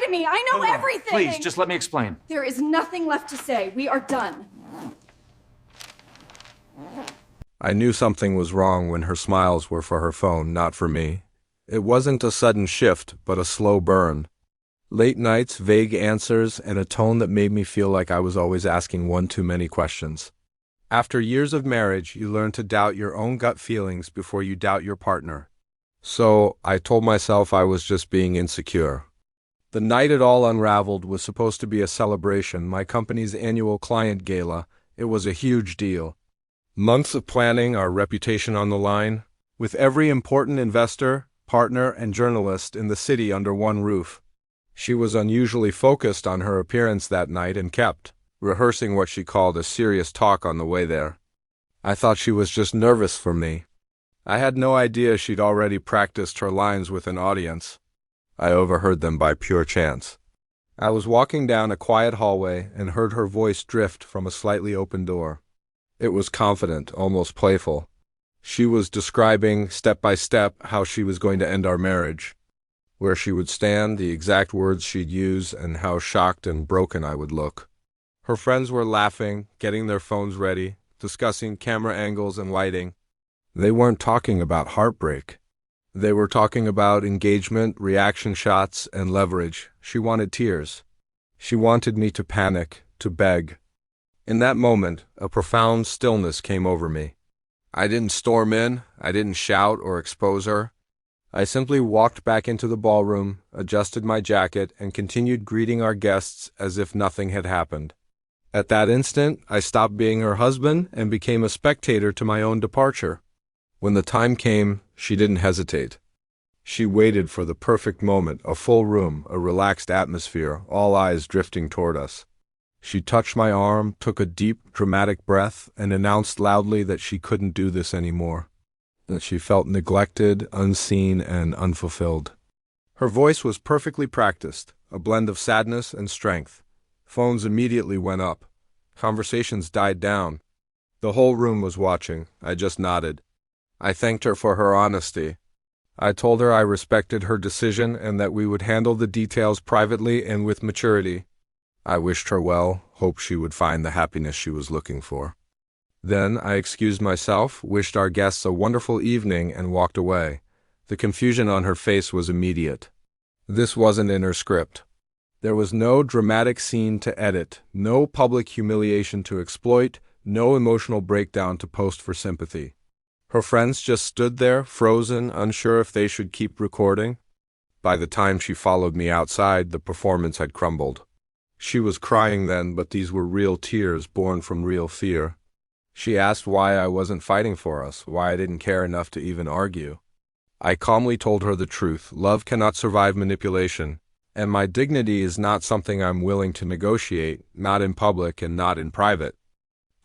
to me. I know everything. Please, just let me explain. There is nothing left to say. We are done. I knew something was wrong when her smiles were for her phone, not for me. It wasn't a sudden shift, but a slow burn. Late nights, vague answers, and a tone that made me feel like I was always asking one too many questions. After years of marriage, you learn to doubt your own gut feelings before you doubt your partner. So, I told myself I was just being insecure. The night it all unraveled was supposed to be a celebration, my company's annual client gala. It was a huge deal. Months of planning, our reputation on the line, with every important investor, partner, and journalist in the city under one roof. She was unusually focused on her appearance that night and kept rehearsing what she called a serious talk on the way there. I thought she was just nervous for me. I had no idea she'd already practiced her lines with an audience. I overheard them by pure chance. I was walking down a quiet hallway and heard her voice drift from a slightly open door. It was confident, almost playful. She was describing, step by step, how she was going to end our marriage. Where she would stand, the exact words she'd use, and how shocked and broken I would look. Her friends were laughing, getting their phones ready, discussing camera angles and lighting. They weren't talking about heartbreak. They were talking about engagement, reaction shots, and leverage. She wanted tears. She wanted me to panic, to beg. In that moment, a profound stillness came over me. I didn't storm in, I didn't shout or expose her. I simply walked back into the ballroom, adjusted my jacket, and continued greeting our guests as if nothing had happened. At that instant, I stopped being her husband and became a spectator to my own departure. When the time came, she didn't hesitate. She waited for the perfect moment, a full room, a relaxed atmosphere, all eyes drifting toward us. She touched my arm, took a deep, dramatic breath, and announced loudly that she couldn't do this anymore, that she felt neglected, unseen, and unfulfilled. Her voice was perfectly practiced, a blend of sadness and strength. Phones immediately went up. Conversations died down. The whole room was watching. I just nodded. I thanked her for her honesty. I told her I respected her decision and that we would handle the details privately and with maturity. I wished her well, hoped she would find the happiness she was looking for. Then I excused myself, wished our guests a wonderful evening, and walked away. The confusion on her face was immediate. This wasn't in her script. There was no dramatic scene to edit, no public humiliation to exploit, no emotional breakdown to post for sympathy. Her friends just stood there, frozen, unsure if they should keep recording. By the time she followed me outside, the performance had crumbled. She was crying then, but these were real tears born from real fear. She asked why I wasn't fighting for us, why I didn't care enough to even argue. I calmly told her the truth. Love cannot survive manipulation, and my dignity is not something I'm willing to negotiate, not in public and not in private.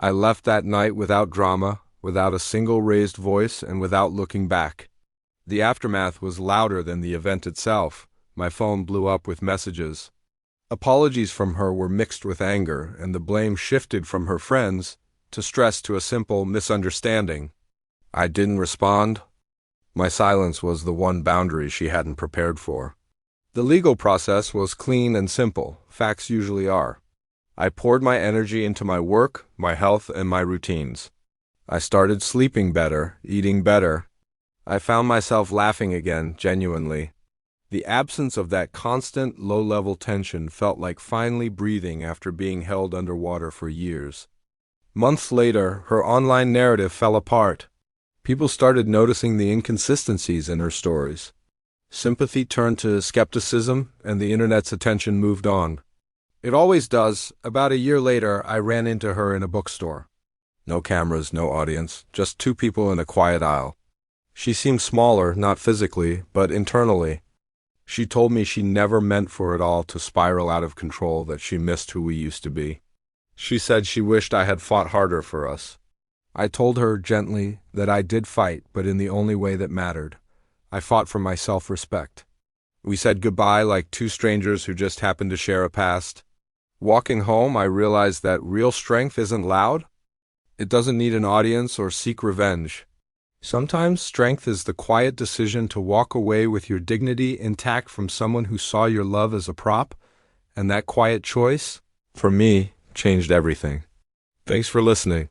I left that night without drama, without a single raised voice, and without looking back. The aftermath was louder than the event itself. My phone blew up with messages. Apologies from her were mixed with anger, and the blame shifted from her friends to stress to a simple misunderstanding. I didn't respond. My silence was the one boundary she hadn't prepared for. The legal process was clean and simple. Facts usually are. I poured my energy into my work, my health, and my routines. I started sleeping better, eating better. I found myself laughing again, genuinely. The absence of that constant, low-level tension felt like finally breathing after being held underwater for years. Months later, her online narrative fell apart. People started noticing the inconsistencies in her stories. Sympathy turned to skepticism, and the internet's attention moved on. It always does. About a year later, I ran into her in a bookstore. No cameras, no audience, just two people in a quiet aisle. She seemed smaller, not physically, but internally. She told me she never meant for it all to spiral out of control, that she missed who we used to be. She said she wished I had fought harder for us. I told her gently that I did fight, but in the only way that mattered. I fought for my self-respect. We said goodbye like two strangers who just happened to share a past. Walking home, I realized that real strength isn't loud. It doesn't need an audience or seek revenge. Sometimes strength is the quiet decision to walk away with your dignity intact from someone who saw your love as a prop, and that quiet choice, for me, changed everything. Thanks for listening.